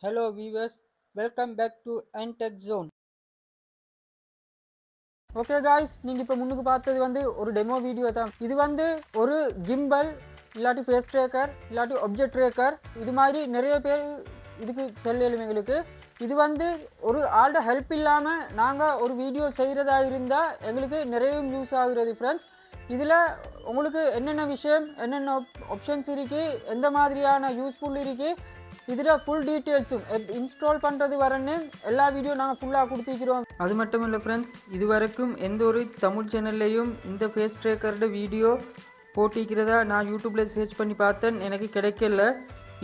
Hello viewers, welcome back to Tech Zone. Okay guys, நீங்கள் இப்போ முன்னுக்கு பார்த்தது வந்து ஒரு டெமோ வீடியோ தான். இது வந்து ஒரு கிம்பல் இல்லாட்டி ஃபேஸ் ட்ரேக்கர் இல்லாட்டி ஆப்ஜெக்ட் ட்ரேக்கர் இது மாதிரி நிறைய பேர் இதுக்கு செல்லும். எங்களுக்கு இது வந்து ஒரு ஆள்ட ஹெல்ப் இல்லாமல் நாங்கள் ஒரு வீடியோ செய்கிறதா இருந்தால் எங்களுக்கு நிறையவும் யூஸ் ஆகுறது ஃப்ரெண்ட்ஸ். இதில் உங்களுக்கு என்னென்ன விஷயம் என்னென்ன ஆப்ஷன்ஸ் இருக்குது, எந்த மாதிரியான யூஸ்ஃபுல் இருக்குது, இதில் ஃபுல் டீட்டெயில்ஸும் இன்ஸ்டால் பண்ணுறது வரன்னு எல்லா வீடியோ நாங்கள் ஃபுல்லாக கொடுத்துக்கிறோம். அது மட்டும் இல்லை ஃப்ரெண்ட்ஸ், இது வரைக்கும் எந்த ஒரு தமிழ் சேனல்லையும் இந்த ஃபேஸ் ட்ரேக்கரோட வீடியோ போட்டிக்கிறதா நான் யூடியூப்பில் சர்ச் பண்ணி பார்த்தேன், எனக்கு கிடைக்கல.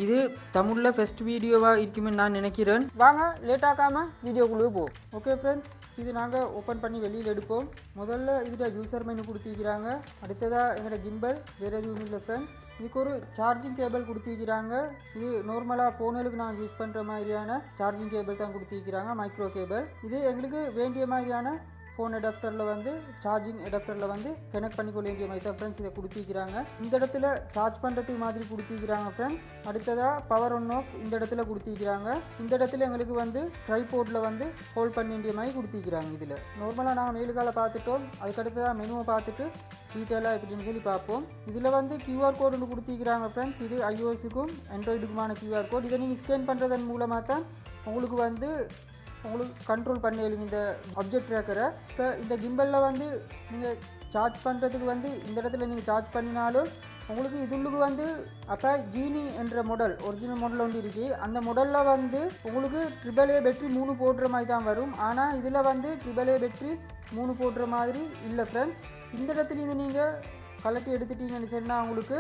இது தமிழில் ஃபஸ்ட் வீடியோவாக இருக்குமே நான் நினைக்கிறேன். வாங்க லேட் ஆகாமல் வீடியோக்குள்ளே போவோம். ஓகே ஃப்ரெண்ட்ஸ், இது நாங்கள் ஓப்பன் பண்ணி வெளியில் எடுப்போம். முதல்ல இதில் யூசர் மெனு கொடுத்துருக்கிறாங்க. அடுத்ததாக எங்களோட கிம்பல், வேறு எதுவும் இல்லை ஃப்ரெண்ட்ஸ். இதுக்கு ஒரு சார்ஜிங் கேபிள் கொடுத்துருக்கிறாங்க. இது நார்மலாக ஃபோனுக்கு நாங்கள் யூஸ் பண்ணுற மாதிரியான சார்ஜிங் கேபிள் தான் கொடுத்துருக்கிறாங்க, மைக்ரோ கேபிள். இது எங்களுக்கு வேண்டிய மாதிரியான ஃபோன் அடாப்டரில் வந்து சார்ஜிங் அடாப்டரில் வந்து கனெக்ட் பண்ணிக்கொள்ள வேண்டிய மாதிரி தான் ஃப்ரெண்ட்ஸ் இதை கொடுத்துருக்கிறாங்க. இந்த இடத்துல சார்ஜ் பண்ணுறதுக்கு மாதிரி கொடுத்துருக்கிறாங்க ஃப்ரெண்ட்ஸ். அடுத்ததாக பவர் ஆன் ஆஃப் இந்த இடத்துல கொடுத்துருக்கிறாங்க. இந்த இடத்துல எங்களுக்கு வந்து ட்ரைபோர்டில் வந்து ஹோல்ட் பண்ண வேண்டிய மாதிரி கொடுத்துருக்கிறாங்க. இதில் நார்மலாக நாங்கள் மேலுக்கால பார்த்துட்டோம். அதுக்கடுத்ததாக மெனுவை பார்த்துட்டு டீட்டெயிலாக எப்படின்னு சொல்லி பார்ப்போம். இதில் வந்து கியூஆர் கோடு ஒன்று கொடுத்துருக்கிறாங்க ஃப்ரெண்ட்ஸ். இது iOS-க்கும் ஆண்ட்ராய்டுக்குமான கியூஆர் கோட். இதை நீங்கள் ஸ்கேன் பண்ணுறதன் மூலமாக தான் உங்களுக்கு கண்ட்ரோல் பண்ணலும் இந்த ஆப்ஜெக்ட் ட்ரேக்கரை. இப்போ இந்த கிம்பலில் வந்து நீங்கள் சார்ஜ் பண்ணுறதுக்கு வந்து இந்த இடத்துல நீங்கள் சார்ஜ் பண்ணினாலும் உங்களுக்கு இதுள்ளுக்கு வந்து அப்போ ஜீனி என்ற மாடல் ஒரிஜினல் மாடல் ஒன்று இருக்குது. அந்த மாடலில் வந்து உங்களுக்கு AAA பேட்ரி 3 போடுற மாதிரி தான் வரும். ஆனால் இதில் வந்து AAA பேட்ரி 3 போடுற மாதிரி இல்லை ஃப்ரெண்ட்ஸ். இந்த இடத்துல இது நீங்கள் கலட்டி எடுத்துட்டீங்கன்னு சொன்னால் உங்களுக்கு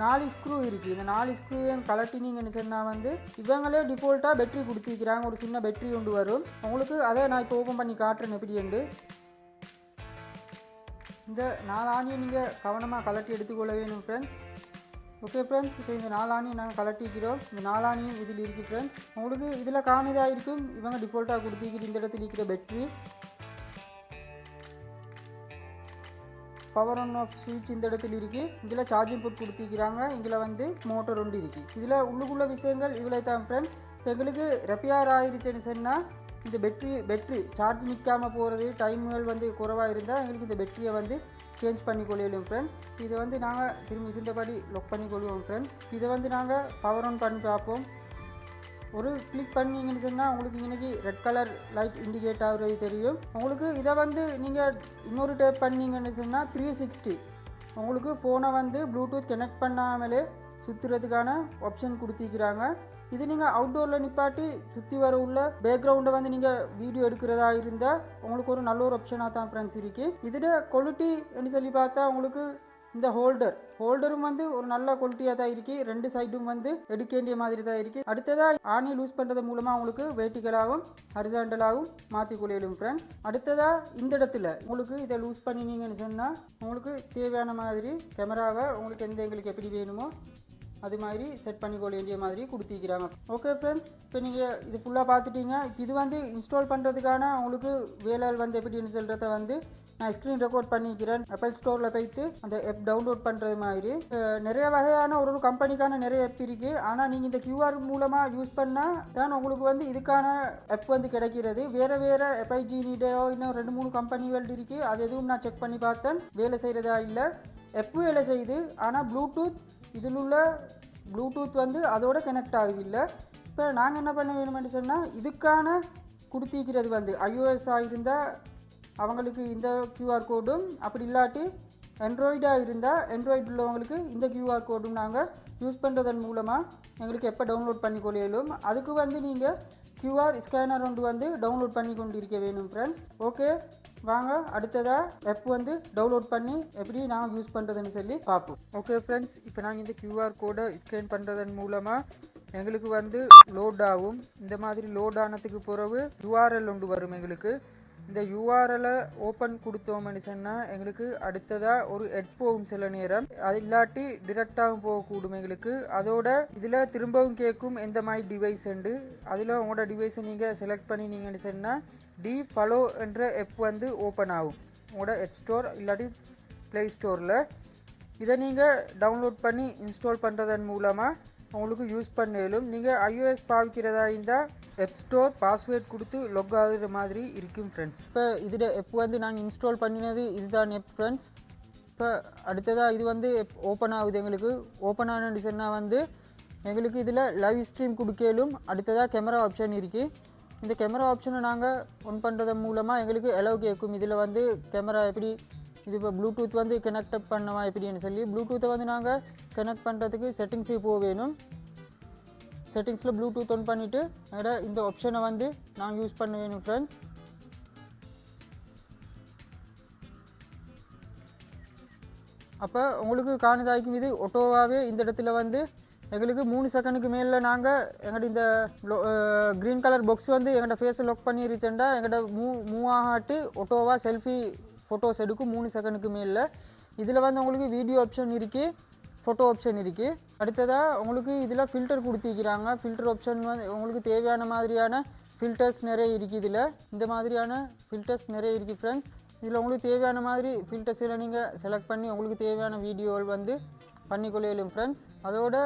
4 ஸ்க்ரூ இருக்குது. இந்த 4 ஸ்க்ரூவையும் கலட்டினீங்கன்னு சொன்னால் வந்து இவங்களே டிஃபால்ட்டாக பேட்ரி கொடுத்துருக்கிறாங்க. ஒரு சின்ன பேட்ரி கொண்டு வரும் உங்களுக்கு. அதை நான் இப்போ ஓப்பன் பண்ணி காட்டுறேன் எப்படின்னு. இந்த 4 ஆணியை நீங்கள் கவனமாக கலட்டி எடுத்துக்கொள்ள வேணும் ஃப்ரெண்ட்ஸ். ஓகே ஃப்ரெண்ட்ஸ், இப்போ இந்த 4 ஆணியை நாங்கள் கலட்டிக்கிறோம். இந்த 4 ஆணியும் இதில் இருக்குது ஃப்ரெண்ட்ஸ். உங்களுக்கு இதில் காணிதாக இருக்கும். இவங்க டிஃபால்ட்டாக கொடுத்துருக்கிற இந்த இடத்துல இருக்கிற பேட்ரி. பவர் ஆன் ஆஃப் ஸ்விட்ச் இந்த இடத்துல இருக்குது. இதில் சார்ஜிங் போர்ட் கொடுத்துருக்கிறாங்க. இதில் வந்து மோட்டர் ஒன்று இருக்குது. இதில் உள்ளுக்குள்ள விஷயங்கள் இவ்வளோ தான் ஃப்ரெண்ட்ஸ். இப்போ எங்களுக்கு ரெப்பேர் ஆகிடுச்சுன்னு சொன்னால் இந்த பேட்ரி சார்ஜ் நிற்காமல் போகிறது, டைமுகள் வந்து குறைவாக இருந்தால் எங்களுக்கு இந்த பேட்டரியை வந்து சேஞ்ச் பண்ணி கொள்ளும் ஃப்ரெண்ட்ஸ். இதை வந்து நாங்கள் திரும்பி இருந்தபடி லாக் பண்ணி கொள்வோம் ஃப்ரெண்ட்ஸ். இதை வந்து நாங்கள் பவர் ஆன் பண்ணி பார்ப்போம். ஒரு கிளிக் பண்ணிங்கன்னு சொன்னால் உங்களுக்கு இன்றைக்கி ரெட் கலர் லைட் இண்டிகேட் ஆகுறது தெரியும் உங்களுக்கு. இதை வந்து நீங்கள் இன்னொரு டேப் பண்ணிங்கன்னு சொன்னால் 360 உங்களுக்கு ஃபோனை வந்து ப்ளூடூத் கனெக்ட் பண்ணாமலே சுற்றுறதுக்கான ஆப்ஷன் கொடுத்திருக்கிறாங்க. இது நீங்கள் அவுட்டோரில் நிப்பாட்டி சுற்றி வர உள்ள பேக்ரவுண்டை வந்து நீங்கள் வீடியோ எடுக்கிறதா இருந்தால் உங்களுக்கு ஒரு நல்ல ஒரு ஆப்ஷனாக தான் ஃப்ரெண்ட்ஸ் இருக்குது. இதோட குவாலிட்டி என்று சொல்லி பார்த்தா உங்களுக்கு இந்த ஹோல்டரும் வந்து ஒரு நல்ல குவாலிட்டியாக தான் இருக்குது. 2 சைடும் வந்து எடுக்க வேண்டிய மாதிரி தான் இருக்குது. அடுத்ததாக ஆணி லூஸ் பண்ணுறது மூலமாக உங்களுக்கு வெர்டிகலாகவும் ஹரிசாண்டலாகவும் மாற்றிக்கொள்ளும் ஃப்ரெண்ட்ஸ். அடுத்ததாக இந்த இடத்துல உங்களுக்கு இதை லூஸ் பண்ணினீங்கன்னு சொன்னால் உங்களுக்கு தேவையான மாதிரி கேமராவை உங்களுக்கு எங்களுக்கு எப்படி வேணுமோ அது மாதிரி செட் பண்ணிக்கொள்ள வேண்டிய மாதிரி கொடுத்துருக்கிறாங்க. ஓகே ஃப்ரெண்ட்ஸ், இப்போ நீங்கள் இது ஃபுல்லாக பார்த்துட்டீங்க. இது வந்து இன்ஸ்டால் பண்ணுறதுக்கான உங்களுக்கு வேலை வந்து எப்படின்னு சொல்கிறத வந்து நான் ஸ்க்ரீன் ரெக்கார்ட் பண்ணிக்கிறேன். ஆப்பிள் ஸ்டோரில் போய்த்து அந்த ஆப் டவுன்லோட் பண்ணுறது மாதிரி நிறைய வகையான ஒரு கம்பெனிக்கான நிறைய ஆப் இருக்குது. ஆனால் நீங்கள் இந்த கியூஆர் மூலமாக யூஸ் பண்ணால் தான் உங்களுக்கு வந்து இதுக்கான ஆப் வந்து கிடைக்கிறது. வேறு எப்ஐஜினிடையோ இன்னும் 2-3 கம்பெனிகள் இருக்குது. அது எதுவும் நான் செக் பண்ணி பார்த்தேன், வேலை செய்கிறதா இல்லை. ஆப் வேலை செய்யுது, ஆனால் இதில் உள்ள ப்ளூடூத் வந்து அதோட கனெக்ட் ஆகுது இல்லை. இப்போ நாங்கள் என்ன பண்ண வேணுமென்னு சொன்னால் இதுக்கான கொடுத்திருக்கிறது வந்து iOS-ஆக இருந்தால் அவங்களுக்கு இந்த கியூஆர் கோடும், அப்படி இல்லாட்டி ஆண்ட்ராய்டாக இருந்தால் ஆண்ட்ராய்டு உள்ளவங்களுக்கு இந்த கியூஆர் கோடும் நாங்கள் யூஸ் பண்ணுறதன் மூலமாக எங்களுக்கு எப்போ டவுன்லோட் பண்ணி கொள்ளையிலும். அதுக்கு வந்து நீங்கள் கியூஆர் ஸ்கேனர் ஒன்று வந்து டவுன்லோட் பண்ணி கொண்டு இருக்க வேணும் ஃப்ரெண்ட்ஸ். ஓகே வாங்க அடுத்ததாக ஆப் வந்து டவுன்லோட் பண்ணி எப்படி நாங்கள் யூஸ் பண்ணுறதுன்னு சொல்லி பார்ப்போம். ஓகே ஃப்ரெண்ட்ஸ், இப்போ நாங்கள் இந்த கியூஆர் கோடை ஸ்கேன் பண்ணுறதன் மூலமாக எங்களுக்கு வந்து லோட் ஆகும். இந்த மாதிரி லோட் ஆனதுக்கு பிறகு URL ஒன்று வரும் எங்களுக்கு. இந்த URL-ஐ ஓப்பன் கொடுத்தோம்னு சொன்னால் எங்களுக்கு அடுத்ததாக ஒரு போகும் சில நேரம், அது இல்லாட்டி டிரெக்டாகவும் போகக்கூடும் எங்களுக்கு. அதோட இதில் திரும்பவும் கேட்கும் எந்த மாதிரி டிவைஸ் உண்டு. அதில் உங்களோட டிவைஸை நீங்கள் செலக்ட் பண்ணினீங்கன்னு சொன்னால் ஃபாலோ என்ற ஆப் வந்து ஓப்பன் ஆகும் உங்களோட ஆப் ஸ்டோர் இல்லாட்டி ப்ளே ஸ்டோரில். இதை நீங்கள் டவுன்லோட் பண்ணி இன்ஸ்டால் பண்ணுறதன் மூலமாக உங்களுக்கு யூஸ் பண்ணலும். நீங்கள் iOS பாவிக்கிறதா இருந்தால் ஆப் ஸ்டோர் பாஸ்வேர்ட் கொடுத்து லொக் ஆகுற மாதிரி இருக்கும் ஃப்ரெண்ட்ஸ். இப்போ இதில் எப்போ வந்து நாங்கள் இன்ஸ்டால் பண்ணினது இதுதான் ஆப் ஃப்ரெண்ட்ஸ். இப்போ அடுத்ததாக இது வந்து ஓப்பன் ஆகுது. எங்களுக்கு ஓப்பன் ஆனு சொன்னால் வந்து எங்களுக்கு இதில் லைவ் ஸ்ட்ரீம் கொடுக்கலும். அடுத்ததாக கேமரா ஆப்ஷன் இருக்குது. இந்த கேமரா ஆப்ஷனை நாங்கள் ஒன் பண்ணுறது மூலமாக எங்களுக்கு எலவு கேட்கும். இதில் வந்து கேமரா எப்படி இது இப்போ ப்ளூடூத் வந்து கனெக்ட் பண்ணவா எப்படின்னு சொல்லி ப்ளூடூத்தை வந்து நாங்கள் கனெக்ட் பண்ணுறதுக்கு செட்டிங்ஸுக்கு போக வேணும். செட்டிங்ஸில் ப்ளூடூத் ஒன் பண்ணிவிட்டு இந்த ஆப்ஷனை வந்து நாங்கள் யூஸ் பண்ண வேணும் ஃப்ரெண்ட்ஸ். அப்போ உங்களுக்கு காணுதாய்க்கும் இது ஒட்டோவாகவே இந்த இடத்துல வந்து எங்களுக்கு 3 செகண்டுக்கு மேலே நாங்கள் எங்கள்கிட்ட இந்த க்ரீன் கலர் பாக்ஸ் வந்து எங்கள்கிட்ட ஃபேஸை லாக் பண்ணிருச்சேன்டா எங்கள்கிட்ட மூவ் ஆகாட்டு ஒட்டோவாக செல்ஃபி ஃபோட்டோஸ் எடுக்கும் 3 செகண்டுக்கு மேலே. இதில் வந்து உங்களுக்கு வீடியோ ஆப்ஷன் இருக்குது, ஃபோட்டோ ஆப்ஷன் இருக்குது. அடுத்ததாக உங்களுக்கு இதில் ஃபில்டர் கொடுத்திருக்கிறாங்க. ஃபில்டர் ஆப்ஷன் வந்து உங்களுக்கு தேவையான மாதிரியான ஃபில்டர்ஸ் நிறைய இருக்குது. இதில் இந்த மாதிரியான ஃபில்டர்ஸ் நிறைய இருக்குது ஃப்ரெண்ட்ஸ். இதில் உங்களுக்கு தேவையான மாதிரி ஃபில்டர்ஸில் நீங்கள் செலக்ட் பண்ணி உங்களுக்கு தேவையான வீடியோவில் வந்து பண்ணிக்கொள்ளும் ஃப்ரெண்ட்ஸ். அதோட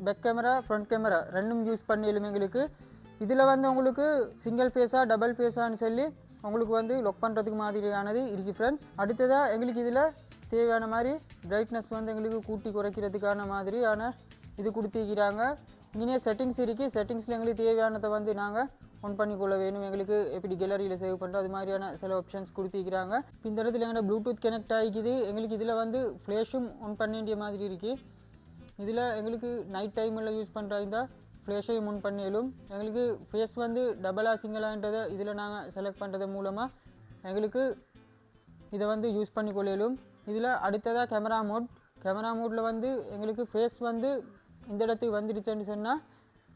பேக் கேமரா ஃப்ரண்ட் கேமரா ரெண்டும் யூஸ் பண்ணிடும் எங்களுக்கு. இதில் வந்து உங்களுக்கு சிங்கிள் ஃபேஸாக டபுள் ஃபேஸான்னு சொல்லி உங்களுக்கு வந்து லொக் பண்ணுறதுக்கு மாதிரியானது இருக்குது ஃப்ரெண்ட்ஸ். அடுத்ததாக எங்களுக்கு இதில் தேவையான மாதிரி பிரைட்னஸ் வந்து எங்களுக்கு கூட்டி குறைக்கிறதுக்கான மாதிரியான இது கொடுத்திருக்கிறாங்க. இங்கே செட்டிங்ஸ் இருக்குது. செட்டிங்ஸில் எங்களுக்கு தேவையானதை வந்து நாங்கள் ஒன் பண்ணிக்கொள்ள வேணும். எங்களுக்கு எப்படி கேலரியில் சேவ் பண்ணுறது அது மாதிரியான சில ஆப்ஷன்ஸ் கொடுத்திருக்கிறாங்க. இந்த இடத்துல எங்களோட ப்ளூடூத் கனெக்ட் ஆகிக்குது. எங்களுக்கு இதில் வந்து ஃப்ளேஷும் ஒன் பண்ண வேண்டிய மாதிரி இருக்குது. இதில் எங்களுக்கு நைட் டைமில் யூஸ் பண்ணுறதா ஃப்ளேஷையும் ஒன் பண்ணிடும். எங்களுக்கு ஃபேஸ் வந்து டபுளாக சிங்கிளான்றதை இதில் நாங்கள் செலக்ட் பண்ணுறது மூலமாக எங்களுக்கு இதை வந்து யூஸ் பண்ணிக்கொள்ளும். இதில் அடுத்ததாக கேமரா மோடில் வந்து எங்களுக்கு ஃபேஸ் வந்து இந்த இடத்துக்கு வந்துடுச்சுன்னு சொன்னால்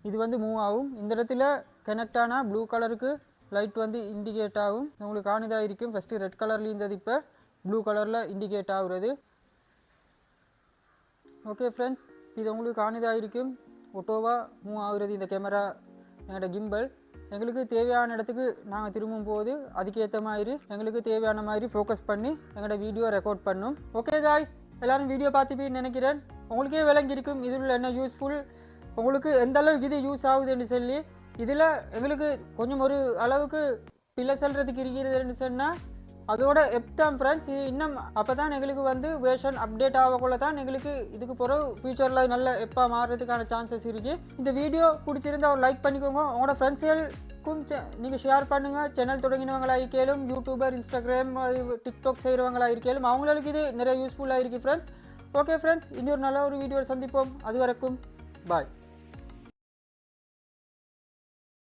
இது வந்து மூவ் ஆகும். இந்த இடத்துல கனெக்ட் ஆனால் ப்ளூ கலருக்கு லைட் வந்து இண்டிகேட் ஆகும். உங்களுக்கு காணுதாக இருக்கும். ஃபஸ்ட்டு ரெட் கலரில் இருந்தது இப்போ ப்ளூ கலரில் இண்டிகேட் ஆகுறது. ஓகே ஃப்ரெண்ட்ஸ், இது உங்களுக்கு காணுதாக இருக்கும். ஒட்டோவாக மூவ் ஆகுறது இந்த கேமரா எங்களோட கிம்பல். எங்களுக்கு தேவையான இடத்துக்கு நாங்கள் திரும்பும் போது அதுக்கேற்ற மாதிரி எங்களுக்கு தேவையான மாதிரி ஃபோக்கஸ் பண்ணி எங்களோட வீடியோ ரெக்கார்ட் பண்ணும். ஓகே காய்ஸ், எல்லோரும் வீடியோ பார்த்துப்பீன்னு நினைக்கிறேன். உங்களுக்கே விளங்கியிருக்கும் இதில் என்ன யூஸ்ஃபுல், உங்களுக்கு எந்த அளவுக்கு இது யூஸ் ஆகுதுன்னு சொல்லி. இதில் எங்களுக்கு கொஞ்சம் ஒரு அளவுக்கு பிள்ளை செல்றதுக்கு இருக்கிறதுன்னு சொன்னால் அதோட எப்தான் ஃப்ரெண்ட்ஸ். இது இன்னும் அப்போ தான் எங்களுக்கு வந்து வேர்ஷன் அப்டேட் ஆகக்குள்ள தான் எங்களுக்கு இதுக்கு பிறகு ஃபியூச்சரில் நல்ல எப்போ மாறுறதுக்கான சான்சஸ் இருக்குது. இந்த வீடியோ பிடிச்சிருந்தா ஒரு லைக் பண்ணிக்கோங்க. உங்களோட ஃப்ரெண்ட்ஸுகளுக்கும் நீங்கள் ஷேர் பண்ணுங்கள். சேனல் தொடங்கினவங்களாக இருக்கலும், யூடியூபர், இன்ஸ்டாகிராம், டிக்டாக் செய்கிறவங்களாக இருக்கலும் அவங்களுக்கு இது நிறைய யூஸ்ஃபுல்லாக இருக்குது ஃப்ரெண்ட்ஸ். ஓகே ஃப்ரெண்ட்ஸ், இன்னொரு நல்ல ஒரு வீடியோவில் சந்திப்போம். அது வரைக்கும் பாய்.